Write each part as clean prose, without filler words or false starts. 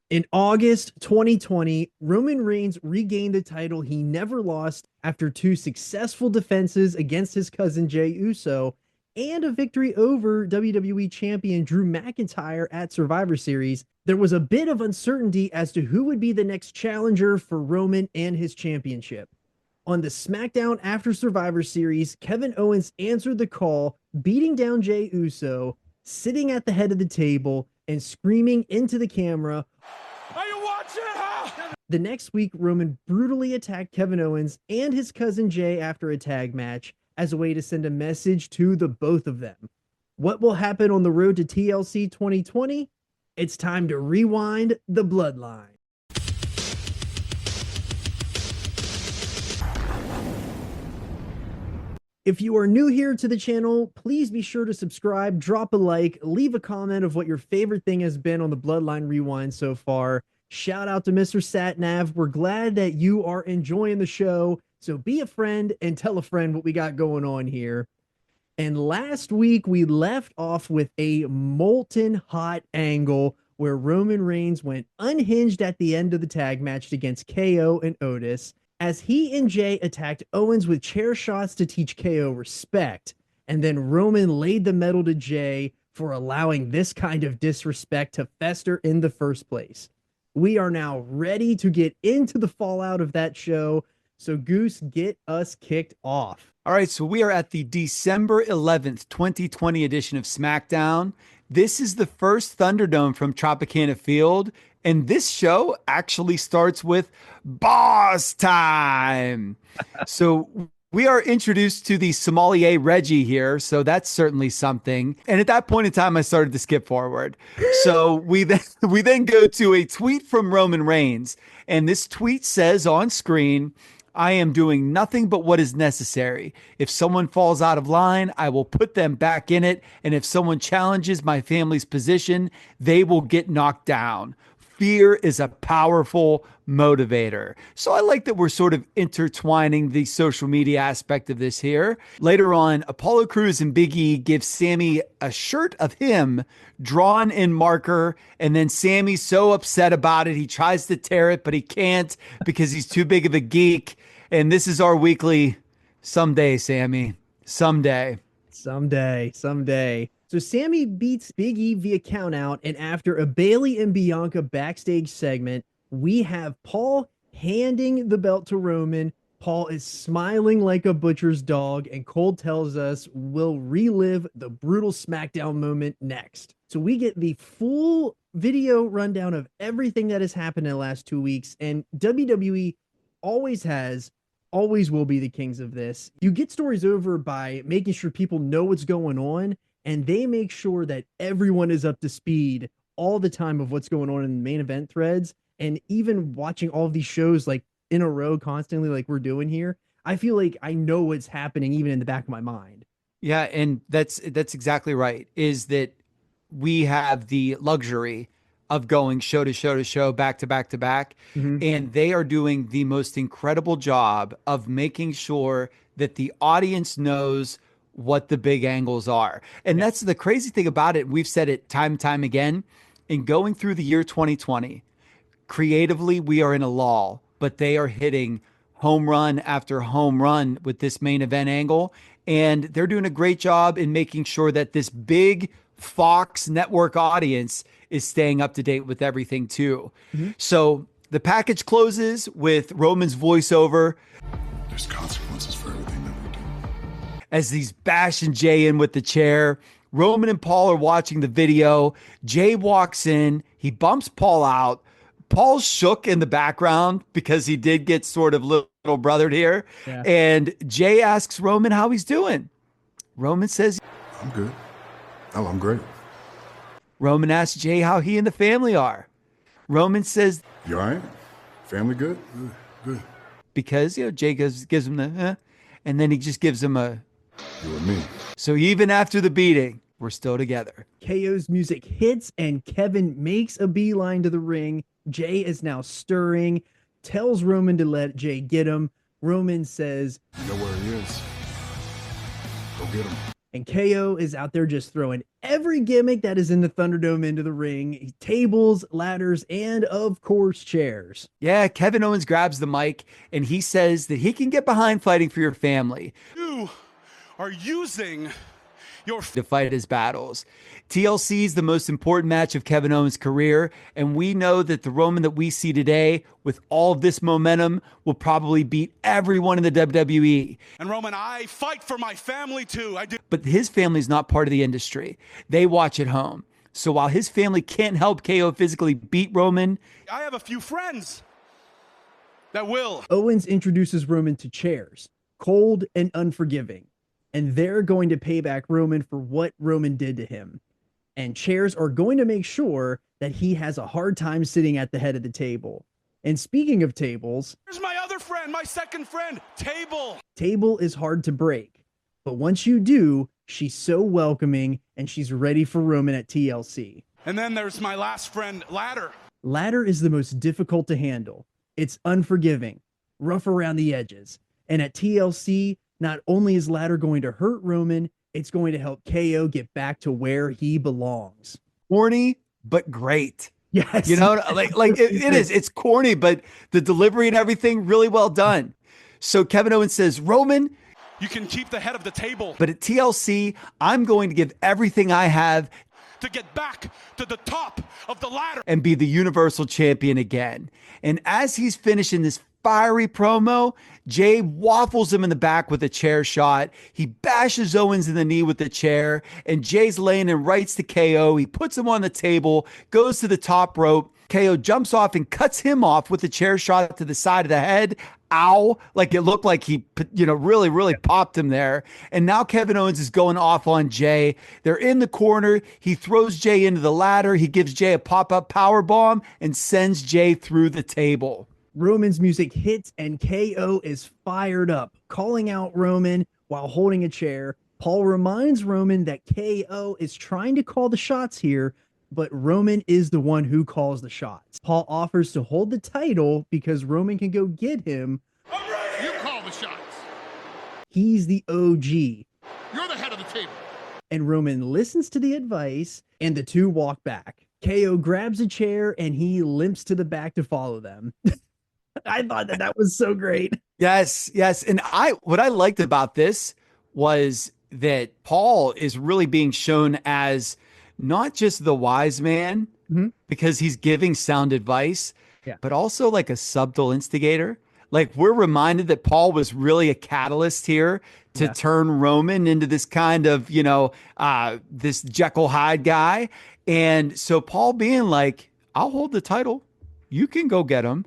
In August 2020, Roman Reigns regained the title he never lost after two successful defenses against his cousin Jey Uso and a victory over WWE champion Drew McIntyre at Survivor Series. There was a bit of uncertainty as to who would be the next challenger for Roman and his championship. On the Smackdown after Survivor Series, Kevin Owens answered the call, beating down Jey Uso, sitting at the head of the table and screaming into the camera, "Are you watching? Huh?" The next week, Roman brutally attacked Kevin Owens and his cousin Jey after a tag match as a way to send a message to the both of them. What will happen on the road to TLC 2020? It's time to rewind the Bloodline. If you are new here to the channel, please be sure to subscribe, drop a like, leave a comment of what your favorite thing has been on the Bloodline Rewind so far. Shout out to Mr. Satnav. We're glad that you are enjoying the show. So be a friend and tell a friend what we got going on here. And last week, we left off with a molten hot angle where Roman Reigns went unhinged at the end of the tag match against KO and Otis, as he and Jey attacked Owens with chair shots to teach KO respect. And then Roman laid the metal to Jey for allowing this kind of disrespect to fester in the first place. We are now ready to get into the fallout of that show. So Goose, get us kicked off. All right, so we are at the December 11th, 2020 edition of Smackdown. This is the first Thunderdome from Tropicana Field, and this show actually starts with boss time. So we are introduced to the sommelier Reggie here, so that's certainly something. And at that point in time, I started to skip forward. So we then go to a tweet from Roman Reigns, and this tweet says on screen, "I am doing nothing but what is necessary. If someone falls out of line, I will put them back in it. And if someone challenges my family's position, they will get knocked down. Fear is a powerful motivator." So I like that we're sort of intertwining the social media aspect of this here. Later on, Apollo Crews and Big E give Sammy a shirt of him drawn in marker. And then Sammy's so upset about it, he tries to tear it, but he can't because he's too big of a geek. And this is our weekly someday, Sammy. Someday. Someday. So Sammy beats Big E via countout, and after a Bailey and Bianca backstage segment, we have Paul handing the belt to Roman. Paul is smiling like a butcher's dog, and Cole tells us we'll relive the brutal Smackdown moment next. So we get the full video rundown of everything that has happened in the last 2 weeks, and WWE always has, always will be the kings of this. You get stories over by making sure people know what's going on, and they make sure that everyone is up to speed all the time of what's going on in the main event threads. And even watching all of these shows like in a row constantly, like we're doing here, I feel like I know what's happening even in the back of my mind. Yeah, and that's exactly right. Is that we have the luxury of going show to show to show, back to back to back. Mhm. And they are doing the most incredible job of making sure that the audience knows what the big angles are. And that's the crazy thing about it. We've said it time and time again. In going through the year 2020, creatively, we are in a lull, but they are hitting home run after home run with this main event angle. And they're doing a great job in making sure that this big Fox network audience is staying up to date with everything too. So the package closes with Roman's voiceover. There's consequences for everything that we do. As he's bashing Jey in with the chair. Roman and Paul are watching the video. Jey walks in. He bumps Paul out. Paul's shook in the background because he did get sort of little brothered here. Yeah. And Jey asks Roman how he's doing. Roman says, I'm good. Oh, I'm great. Roman asks Jey how he and the family are. Roman says, You all right? Family good? Good. because, Jey gives him the, and then he just gives him a, You and me. so even after the beating, we're still together. KO's music hits and Kevin makes a beeline to the ring. Jey is now stirring, tells Roman to let Jey get him. Roman says, You know where he is. Go get him. And KO is out there just throwing every gimmick that is in the Thunderdome into the ring: tables, ladders, and of course, chairs. Yeah, Kevin Owens grabs the mic and he says that he can get behind fighting for your family. You are using your to fight his battles. TLC is the most important match of Kevin Owens' career, and we know that the Roman that we see today, with all of this momentum, will probably beat everyone in the WWE. And Roman, I fight for my family too. I do. But his family is not part of the industry. They watch at home. So while his family can't help KO physically beat Roman, I have a few friends that will. Owens introduces Roman to chairs, cold and unforgiving, and they're going to pay back Roman for what Roman did to him. And chairs are going to make sure that he has a hard time sitting at the head of the table. And speaking of tables, Here's my other friend, my second friend, Table. Table is hard to break, but once you do, she's so welcoming and she's ready for Roman at TLC. And then there's my last friend, Ladder. Ladder is the most difficult to handle. It's unforgiving, rough around the edges. And at TLC, not only is Ladder going to hurt Roman, it's going to help KO get back to where he belongs. corny, but great. Yes. You know, like it is. It's corny, but the delivery and everything, really well done. So Kevin Owens says, Roman, You can keep the head of the table but at TLC, I'm going to give everything I have to get back to the top of the ladder. and be the Universal Champion again. And as he's finishing this fiery promo, Jay waffles him in the back with a chair shot. He bashes Owens in the knee with the chair, and Jay's laying in rights to KO. He puts him on the table, goes to the top rope. KO jumps off and cuts him off with a chair shot to the side of the head. Ow. Like it looked like he, really popped him there. And now Kevin Owens is going off on Jay. They're in the corner. He throws Jay into the ladder. He gives Jay a pop-up power bomb and sends Jay through the table. Roman's music hits and KO is fired up, calling out Roman while holding a chair. Paul reminds Roman that KO is trying to call the shots here, but Roman is the one who calls the shots. Paul offers to hold the title because Roman can go get him. You call the shots. He's the OG. You're the head of the table. And Roman listens to the advice, and the two walk back. KO grabs a chair and he limps to the back to follow them. I thought that was so great. Yes. And what I liked about this was that Paul is really being shown as not just the wise man because he's giving sound advice, but also like a subtle instigator. Like we're reminded that Paul was really a catalyst here to turn Roman into this kind of, this Jekyll Hyde guy. And so Paul being like, I'll hold the title. You can go get him.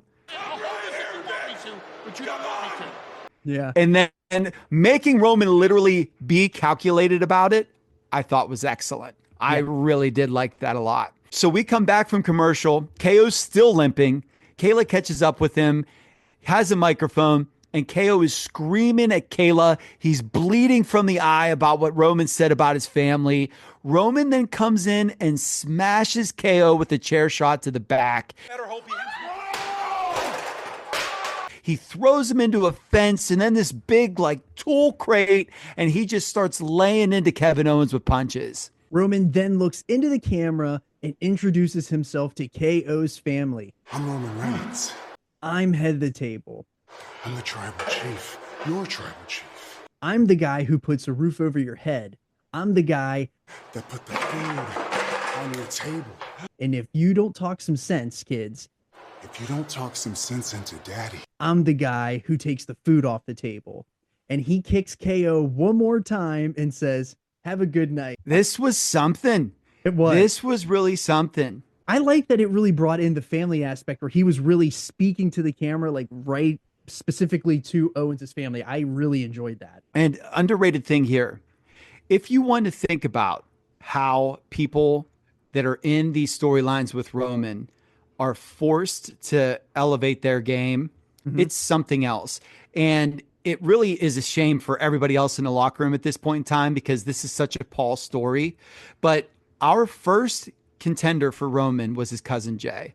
But you don't want me to. Yeah. And then making Roman literally be calculated about it, I thought was excellent. I really did like that a lot. So we come back from commercial. KO's still limping. Kayla catches up with him, has a microphone, and KO is screaming at Kayla. He's bleeding from the eye about what Roman said about his family. Roman then comes in and smashes KO with a chair shot to the back. Better hope he He throws him into a fence and then this big tool crate, and he just starts laying into Kevin Owens with punches. Roman then looks into the camera and introduces himself to KO's family. I'm Roman Reigns. I'm head of the table. I'm the tribal chief. Your tribal chief. I'm the guy who puts a roof over your head. I'm the guy That put the food on your table. And if you don't talk some sense, kids, If you don't talk some sense into daddy. I'm the guy who takes the food off the table. And he kicks KO one more time and says, have a good night. This was something. It was. This was really something. I like that it really brought in the family aspect where he was really speaking to the camera, right specifically to Owens' family. I really enjoyed that. And underrated thing here, if you want to think about how people that are in these storylines with Roman are forced to elevate their game, it's something else. And it really is a shame for everybody else in the locker room at this point in time because this is such a Paul story. But our first contender for Roman was his cousin Jay.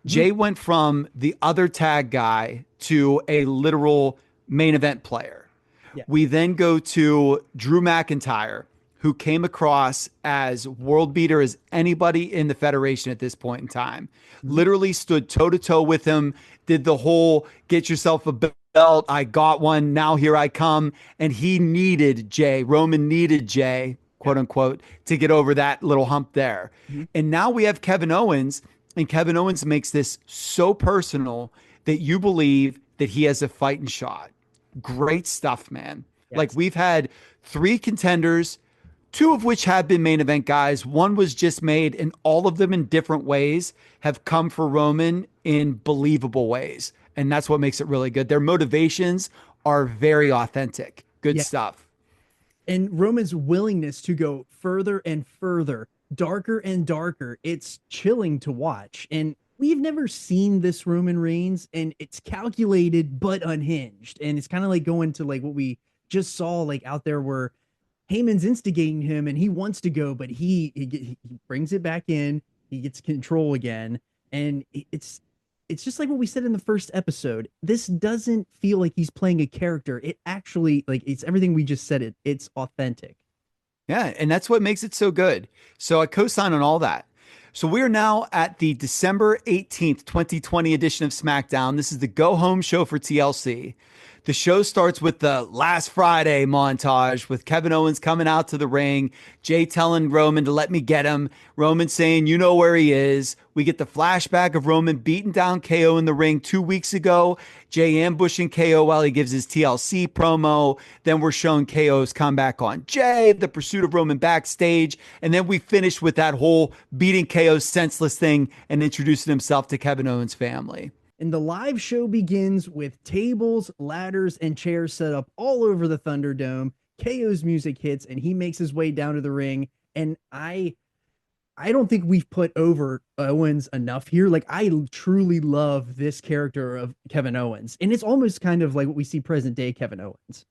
Jay went from the other tag guy to a literal main event player. Yeah. We then go to Drew McIntyre, who came across as world beater as anybody in the Federation at this point in time. Literally stood toe to toe with him, did the whole get yourself a belt. I got one. Now here I come. And he needed Jay. Roman needed Jay, quote unquote, to get over that little hump there. And now we have Kevin Owens, and Kevin Owens makes this so personal that you believe that he has a fighting shot. Great stuff, man. Yes. Like, we've had 3 contenders, 2 of which have been main event guys. One was just made, and all of them in different ways have come for Roman in believable ways. And that's what makes it really good. Their motivations are very authentic. Good stuff. And Roman's willingness to go further and further, darker and darker, it's chilling to watch. And we've never seen this Roman Reigns, and it's calculated but unhinged. And it's kind of like going to like what we just saw like out there where Heyman's instigating him and he wants to go, but he brings it back in. He gets control again. And it's just like what we said in the first episode. This doesn't feel like he's playing a character. It actually, like, it's everything we just said. It's authentic. Yeah, and that's what makes it so good. So I co-sign on all that. So we're now at the December 18th, 2020 edition of SmackDown. This is the go-home show for TLC. The show starts with the Last Friday montage with Kevin Owens coming out to the ring, Jay telling Roman to let me get him, Roman saying, you know where he is. We get the flashback of Roman beating down KO in the ring 2 weeks ago, Jay ambushing KO while he gives his TLC promo. Then we're showing KO's comeback on Jay, the pursuit of Roman backstage. And then we finish with that whole beating KO senseless thing and introducing himself to Kevin Owens' family. And the live show begins with tables, ladders, and chairs set up all over the Thunderdome. KO's music hits, and he makes his way down to the ring. And I don't think we've put over Owens enough here. Like, I truly love this character of Kevin Owens. And it's almost kind of like what we see present day Kevin Owens.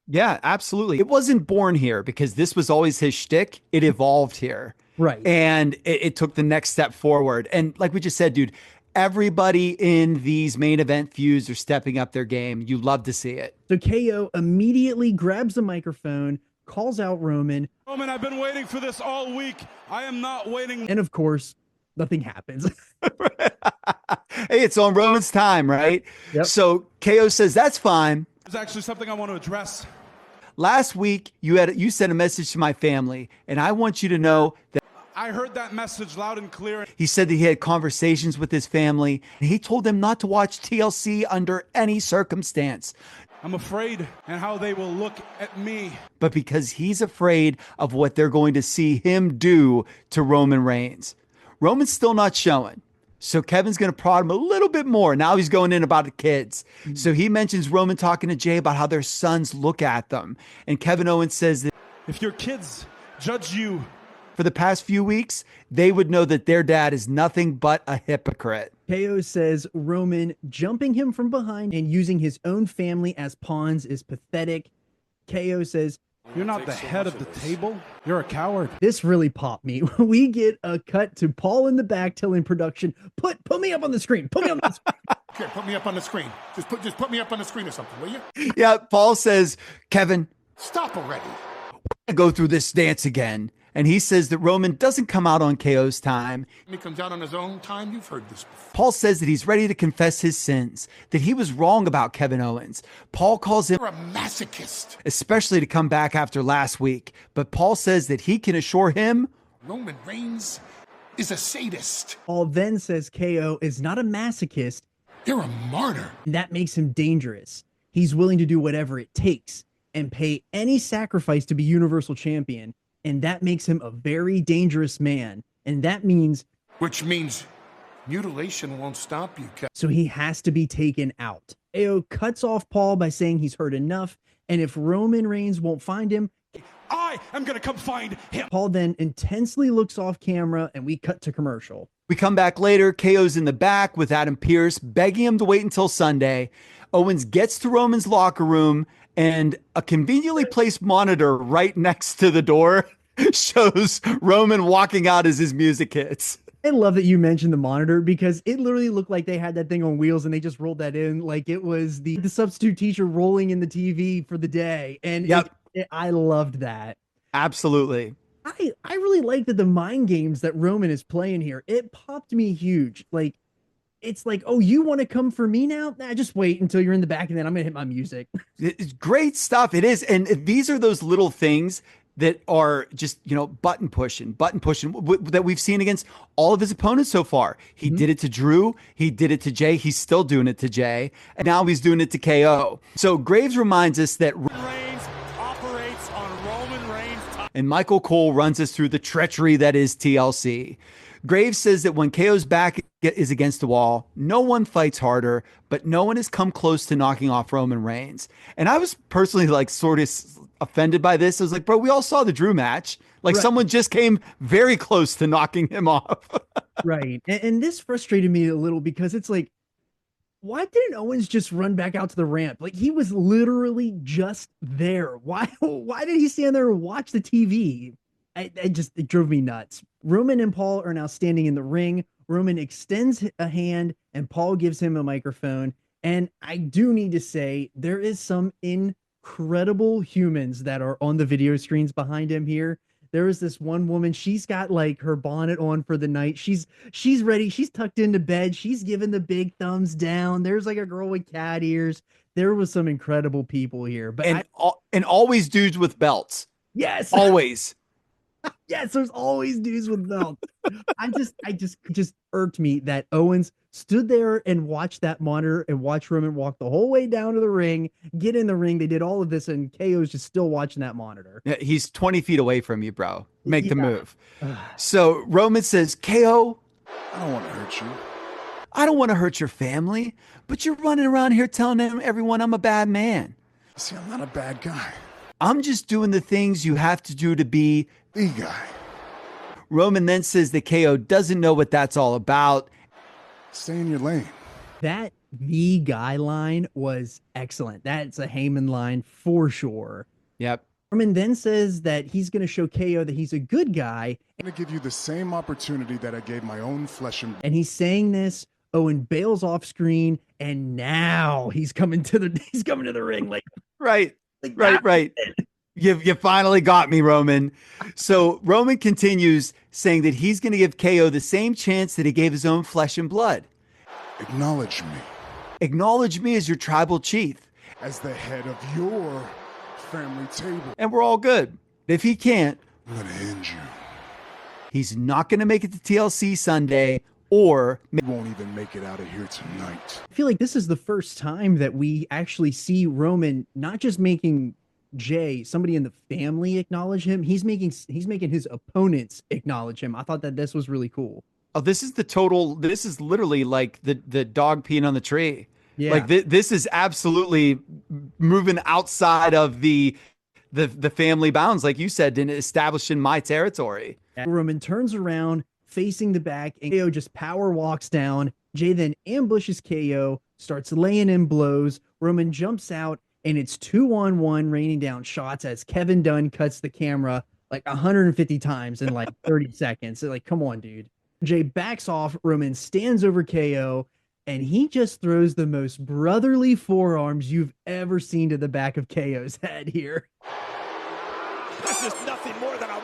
Yeah, absolutely. It wasn't born here because this was always his shtick. It evolved here. Right. And it took the next step forward. And like we just said, dude, everybody in these main event feuds are stepping up their game. You love to see it. So KO immediately grabs the microphone, calls out Roman. Roman, I've been waiting for this all week. I am not waiting. And of course, nothing happens. Hey, it's on Roman's time, right? Yep. So KO says, that's fine. There's actually something I want to address. Last week, you sent a message to my family, and I want you to know that I heard that message loud and clear. he said that he had conversations with his family, and he told them not to watch TLC under any circumstance. I'm afraid and how they will look at me. But because he's afraid of what they're going to see him do to Roman Reigns. Roman's still not showing. So Kevin's going to prod him a little bit more. Now he's going in about the kids. So he mentions Roman talking to Jay about how their sons look at them. And Kevin Owens says that If your kids judge you, for the past few weeks, they would know that their dad is nothing but a hypocrite. KO says Roman jumping him from behind and using his own family as pawns is pathetic. KO says, you're not the head of the table. You're a coward. this really popped me. We get a cut to Paul in the back telling production, put me up on the screen. Put me on the screen. Okay, put me up on the screen. Just put me up on the screen or something, will you? Yeah, Paul says, Kevin, Stop already. go through this dance again. And he says that Roman doesn't come out on KO's time. When he comes out on his own time, you've heard this before. Paul says that he's ready to confess his sins, that he was wrong about Kevin Owens. Paul calls him, You're a masochist. especially to come back after last week. But Paul says that he can assure him, Roman Reigns is a sadist. Paul then says KO is not a masochist, You're a martyr. and that makes him dangerous. He's willing to do whatever it takes and pay any sacrifice to be Universal Champion. And that makes him a very dangerous man. And that means, Which means mutilation won't stop you, Kev. so he has to be taken out. KO cuts off Paul by saying he's heard enough. And if Roman Reigns won't find him, I am going to come find him. Paul then intensely looks off camera and we cut to commercial. we come back later. KO's in the back with Adam Pearce, begging him to wait until Sunday. Owens gets to Roman's locker room, and a conveniently placed monitor right next to the door shows Roman walking out as his music hits. I love that you mentioned the monitor because it literally looked like they had that thing on wheels and they just rolled that in like it was the substitute teacher rolling in the TV for the day. And Yep. I loved that. Absolutely. I really like that the mind games that Roman is playing here. It popped me huge. Like it's like, oh, you want to come for me now? Nah, just wait until you're in the back, and then I'm gonna hit my music. It's great stuff. It is. And these are those little things that are just, button pushing that we've seen against all of his opponents so far. He did it to Drew. He did it to Jay. He's still doing it to Jay. And now he's doing it to KO. So Graves reminds us that Reigns operates on Roman Reigns. and Michael Cole runs us through the treachery that is TLC. Graves says that when KO's back is against the wall, no one fights harder, but no one has come close to knocking off Roman Reigns. And I was personally like sort of offended by this. I was like, bro, we all saw the Drew match. Like Right. someone just came very close to knocking him off. Right. And this frustrated me a little because it's like, why didn't Owens just run back out to the ramp? Like he was literally just there. Why did he stand there and watch the TV? It drove me nuts. Roman and Paul are now standing in the ring. Roman extends a hand and Paul gives him a microphone. And I do need to say there is some incredible humans that are on the video screens behind him here. There is this one woman, she's got like her bonnet on for the night. She's ready. She's tucked into bed. She's giving the big thumbs down. There's like a girl with cat ears. There was some incredible people here. But And always dudes with belts. yes, Always. yes, there's always dudes with belts. I just irked me that Owens stood there and watched that monitor and watched Roman walk the whole way down to the ring, get in the ring. They did all of this, and KO's just still watching that monitor. Yeah, he's 20 feet away from you, bro. Make the Yeah. move. So Roman says, KO, I don't want to hurt you. I don't want to hurt your family, but you're running around here telling everyone I'm a bad man. See, I'm not a bad guy. I'm just doing the things you have to do to be. The guy. Roman then says that KO doesn't know what that's all about. Stay in your lane. That the guy line was excellent. That's a Heyman line for sure. Yep. Roman then says that he's going to show KO that he's a good guy, I'm going to give you the same opportunity that I gave my own flesh and and he's saying this. Owen bails off screen, and now he's coming to the ring like Right. that. Right. You finally got me, Roman. So Roman continues saying that he's going to give KO the same chance that he gave his own flesh and blood. acknowledge me Acknowledge me as your tribal chief. as the head of your family table. And we're all good. If he can't, I'm going to end you. he's not going to make it to TLC Sunday or You won't even make it out of here tonight. I feel like this is the first time that we actually see Roman not just making Jay, somebody in the family, acknowledge him. He's making his opponents acknowledge him. I thought that this was really cool. oh, this is literally like the dog peeing on the tree. Yeah. Like this is absolutely moving outside of the family bounds, like you said, and establishing my territory. Roman turns around, facing the back, and KO just power walks down. Jay then ambushes KO, starts laying in blows. Roman jumps out, and it's 2-on-1 raining down shots as Kevin Dunn cuts the camera like 150 times in like 30 seconds. So like, come on, dude. Jay backs off. Roman stands over KO, and he just throws the most brotherly forearms you've ever seen to the back of KO's head here. This is nothing more than a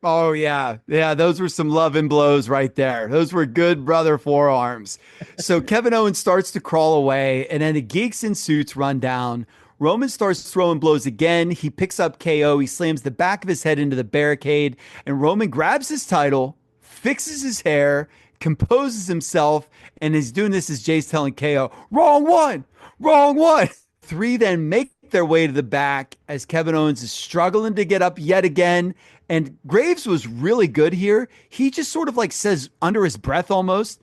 Oh yeah. Those were some love and blows right there. Those were good brother forearms. So Kevin Owens starts to crawl away, and then the Geeks in Suits run down. Roman starts throwing blows again. He picks up KO. He slams the back of his head into the barricade, and Roman grabs his title, fixes his hair, composes himself, and is doing this as Jay's telling KO, wrong one. Three then make their way to the back as Kevin Owens is struggling to get up yet again. And Graves was really good here. He just sort of like says under his breath almost,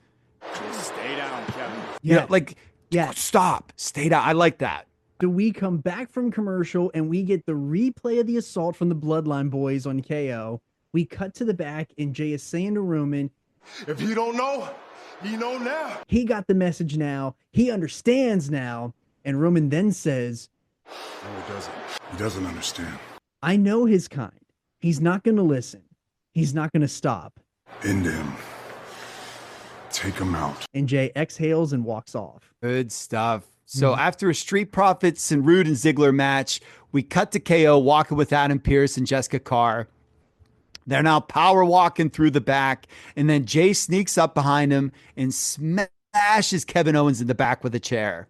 stay down, Kevin. stop, stay down. I like that. So we come back from commercial and we get the replay of the assault from the Bloodline boys on KO. We cut to the back and Jay is saying to Roman, If you don't know, you know now. he got the message now. He understands now. And Roman then says, No, he doesn't. He doesn't understand. I know his kind. He's not going to listen. He's not going to stop. End him. Take him out. And Jay exhales and walks off. Good stuff. So after a Street Profits and Rude and Ziggler match, we cut to KO walking with Adam Pearce and Jessica Carr. They're now power walking through the back, and then Jay sneaks up behind him and smashes Kevin Owens in the back with a chair.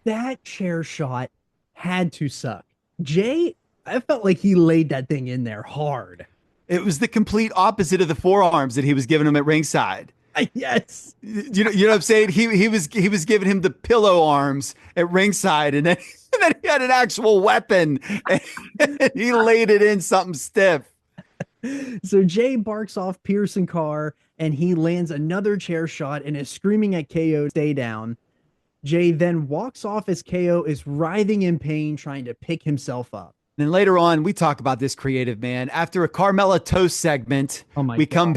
That chair shot had to suck. Jay, I felt like he laid that thing in there hard. It was the complete opposite of the forearms that he was giving him at ringside. Yes. You know what I'm saying? He was giving him the pillow arms at ringside, and then he had an actual weapon, and he laid it in something stiff. So Jay barks off Pearce and Carr, and he lands another chair shot and is screaming at KO to stay down. Jay then walks off as KO is writhing in pain, trying to pick himself up. Then later on, we talk about this creative man. After a Carmella Toast segment, we come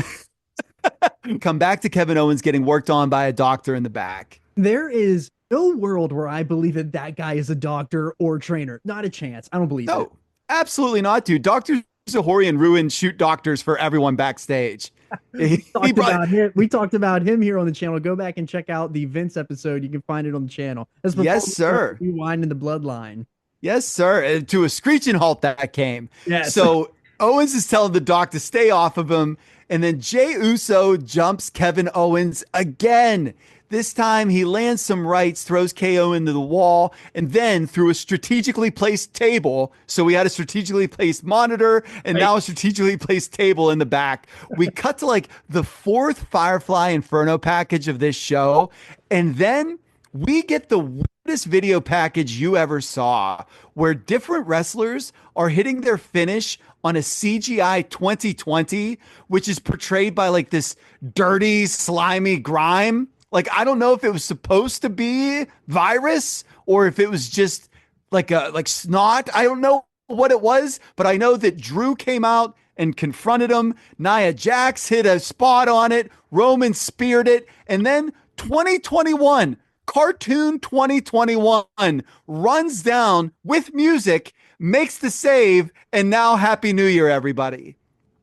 back to Kevin Owens getting worked on by a doctor in the back. There is no world where I believe that that guy is a doctor or trainer. Not a chance. I don't believe it. No, absolutely not, dude. Dr. Zahori and Ruin shoot doctors for everyone backstage. We talked about him here on the channel. Go back and check out the Vince episode. You can find it on the channel. Yes, sir. Rewind in the Bloodline. Yes, sir. To a screeching halt that came. Yes. So Owens is telling the doc to stay off of him. And then Jey Uso jumps Kevin Owens again. This time he lands some rights, throws KO into the wall, and then through a strategically placed table. So we had a strategically placed monitor and now a strategically placed table in the back. We cut to like the fourth Firefly Inferno package of this show. And then we get the weirdest video package you ever saw, where different wrestlers are hitting their finish on a CGI 2020, which is portrayed by like this dirty, slimy grime. Like, I don't know if it was supposed to be virus or if it was just like snot. I don't know what it was, but I know that Drew came out and confronted him. Nia Jax hit a spot on it. Roman speared it. And then 2021, cartoon 2021 runs down with music, makes the save, and now Happy New Year, everybody.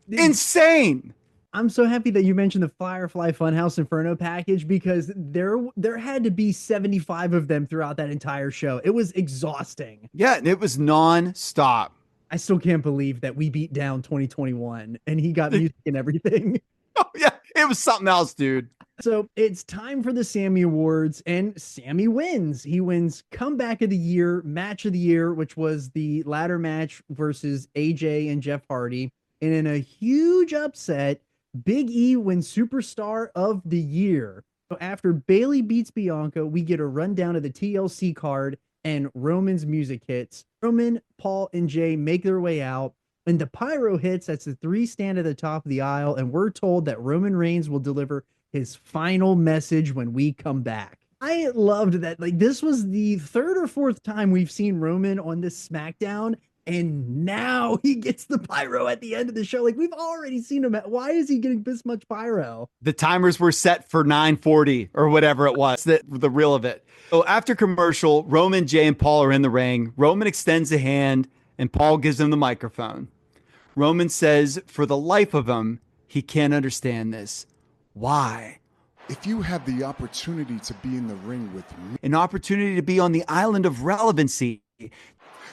Insane. I'm so happy that you mentioned the Firefly Funhouse Inferno package, because there had to be 75 of them throughout that entire show. It was exhausting. Yeah, and it was non-stop. I still can't believe that we beat down 2021 and he got music and everything. Oh, yeah, it was something else, dude. So it's time for the Sammy Awards, and Sammy wins. He wins Comeback of the Year, Match of the Year, which was the ladder match versus AJ and Jeff Hardy. And in a huge upset, Big E wins Superstar of the Year. So after Bayley beats Bianca, we get a rundown of the TLC card and Roman's music hits. Roman, Paul, and Jay make their way out, and the pyro hits. That's the three stand at the top of the aisle, and we're told that Roman Reigns will deliver his final message when we come back. I loved that. Like, this was the third or fourth time we've seen Roman on this SmackDown, and now he gets the pyro at the end of the show. Like, we've already seen him. Why is he getting this much pyro? The timers were set for 9:40 or whatever it was, the real of it. So after commercial, Roman, Jay, and Paul are in the ring. Roman extends a hand, and Paul gives him the microphone. Roman says, for the life of him, he can't understand this. Why? If you had the opportunity to be in the ring with me, An opportunity to be on the island of relevancy.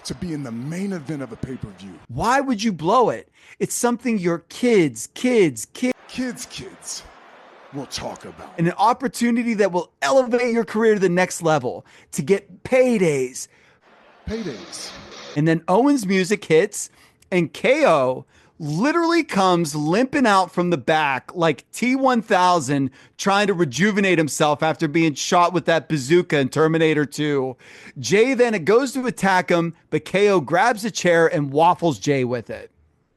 to be in the main event of a pay-per-view, Why would you blow it? It's something your kids kids will talk about. and an opportunity that will elevate your career to the next level, to get paydays. Paydays. And then Owens' music hits, and KO literally comes limping out from the back like T-1000, trying to rejuvenate himself after being shot with that bazooka in Terminator 2. Jay then goes to attack him, but KO grabs a chair and waffles Jay with it.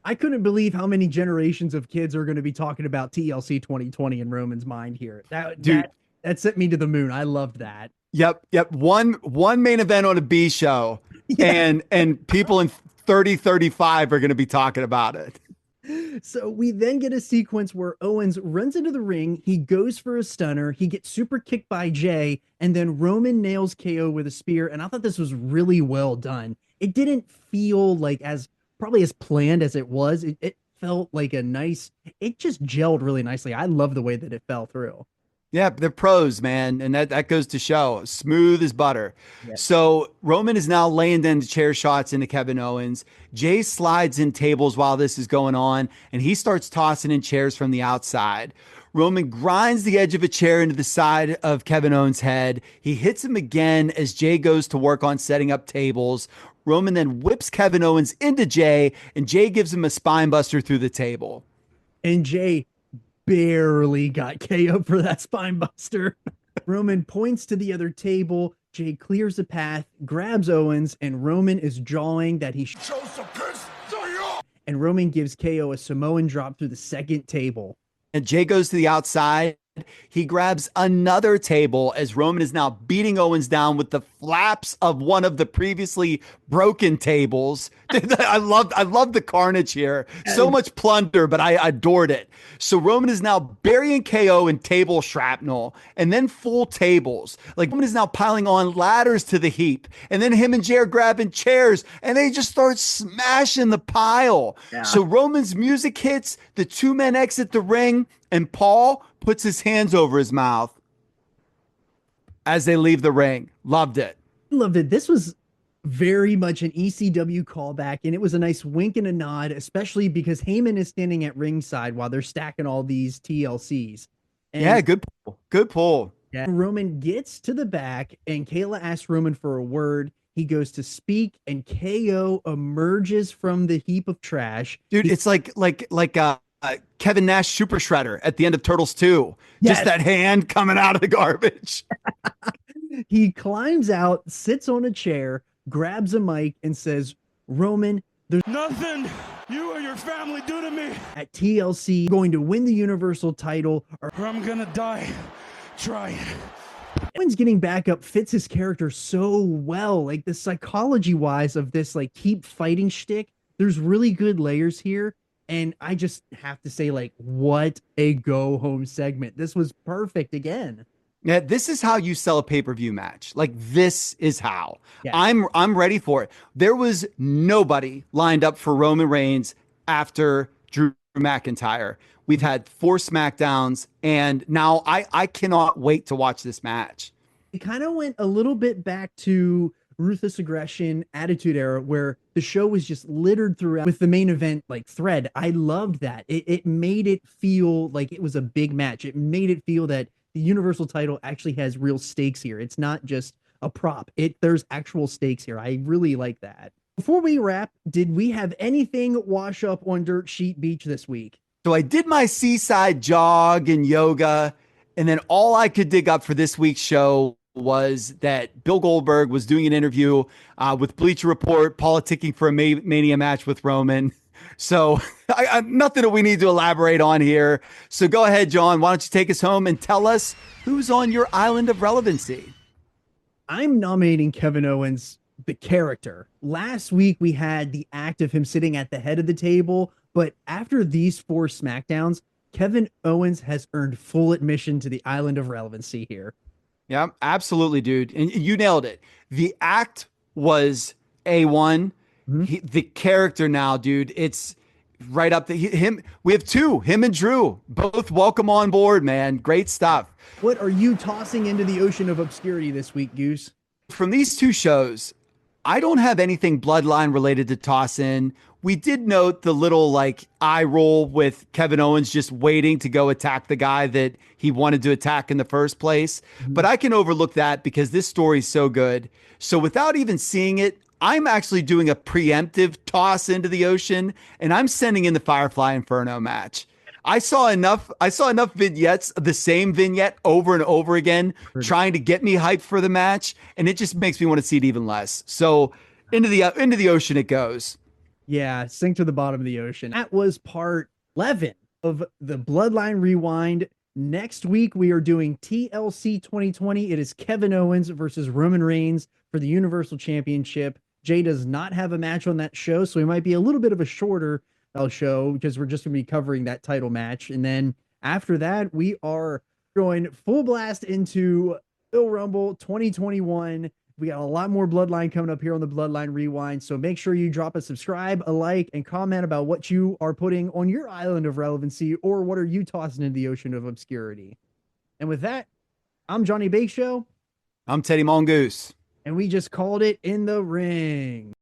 I couldn't believe how many generations of kids are going to be talking about TLC 2020 in Roman's mind here. That sent me to the moon. I loved that. Yep. One main event on a B show, Yeah. and people in 35 are going to be talking about it. So we then get a sequence where Owens runs into the ring. He goes for a stunner. He gets super kicked by Jay, and then Roman nails KO with a spear. And I thought this was really well done. It didn't feel like as planned as it was. It felt like it just gelled really nicely. I love the way that it fell through. Yeah, they're pros, man. And that goes to show smooth as butter. Yeah. So Roman is now laying down the chair shots into Kevin Owens. Jay slides in tables while this is going on, and he starts tossing in chairs from the outside. Roman grinds the edge of a chair into the side of Kevin Owens' head. He hits him again as Jay goes to work on setting up tables. Roman then whips Kevin Owens into Jay, and Jay gives him a spine buster through the table. And Jay barely got KO for that spine buster. Roman points to the other table. Jay clears the path, grabs Owens, and Roman is jawing that he Show some piss to you! and Roman gives KO a Samoan drop through the second table. And Jay goes to the outside. He grabs another table as Roman is now beating Owens down with the flaps of one of the previously broken tables. I love the carnage here. So much plunder, but I adored it. So Roman is now burying KO in table shrapnel and then full tables. Like Roman is now piling on ladders to the heap. And then him and Jay are grabbing chairs and they just start smashing the pile. Yeah. So Roman's music hits, the two men exit the ring, and Paul puts his hands over his mouth as they leave the ring. Loved it. Loved it. This was very much an ECW callback, and it was a nice wink and a nod, especially because Heyman is standing at ringside while they're stacking all these TLCs. And Yeah, good pull. Good pull. yeah, Roman gets to the back, and Kayla asks Roman for a word. He goes to speak, and KO emerges from the heap of trash. Dude, it's like Kevin Nash Super Shredder at the end of Turtles 2. Yes. Just that hand coming out of the garbage. He climbs out, sits on a chair, grabs a mic, and says, Roman, there's Nothing you or your family do to me, at TLC going to win the Universal title. or I'm gonna die trying. Owens getting back up fits his character so well. Like the psychology wise of this, like keep fighting shtick, there's really good layers here. And I just have to say, like, what a go home segment. This was perfect again. Yeah, this is how you sell a pay-per-view match. Like this is how. Yeah. I'm ready for it. There was nobody lined up for Roman Reigns after Drew McIntyre. We've had 4 Smackdowns, and now I cannot wait to watch this match. It kind of went a little bit back to Ruthless Aggression Attitude Era, where the show was just littered throughout with the main event like thread. I loved that. It made it feel like it was a big match. It made it feel that the Universal title actually has real stakes here. It's not just a prop. There's actual stakes here. I really like that. Before we wrap, did we have anything wash up on Dirt Sheet Beach this week? So I did my seaside jog and yoga, and then all I could dig up for this week's show was that Bill Goldberg was doing an interview with Bleacher Report, politicking for a Mania match with Roman. So nothing that we need to elaborate on here. So go ahead, John. Why don't you take us home and tell us who's on your island of relevancy? I'm nominating Kevin Owens, the character. Last week we had the act of him sitting at the head of the table, but after these 4 Smackdowns, Kevin Owens has earned full admission to the island of relevancy here. Yeah, absolutely, dude. And you nailed it. The act was A1. The character now, dude, it's right up to him. We have 2, him and Drew, both welcome on board, man. Great stuff. What are you tossing into the ocean of obscurity this week, Goose? From these 2 shows, I don't have anything Bloodline related to toss in. We did note the little like eye roll with Kevin Owens just waiting to go attack the guy that he wanted to attack in the first place. But I can overlook that because this story is so good. So without even seeing it, I'm actually doing a preemptive toss into the ocean, and I'm sending in the Firefly Inferno match. I saw enough vignettes, the same vignette over and over again, trying to get me hyped for the match, and it just makes me want to see it even less. So into the ocean it goes. Yeah, sink to the bottom of the ocean. That was part 11 of the Bloodline Rewind. Next week, we are doing TLC 2020. It is Kevin Owens versus Roman Reigns for the Universal Championship. Jay does not have a match on that show, so it might be a little bit of a shorter show because we're just going to be covering that title match. And then after that, we are going full blast into Royal Rumble 2021. We got a lot more Bloodline coming up here on the Bloodline Rewind. So make sure you drop a subscribe, a like, and comment about what you are putting on your island of relevancy or what are you tossing into the ocean of obscurity. And with that, I'm Johnny Bake Show, I'm Teddy Mongoose. and we just called it in the ring.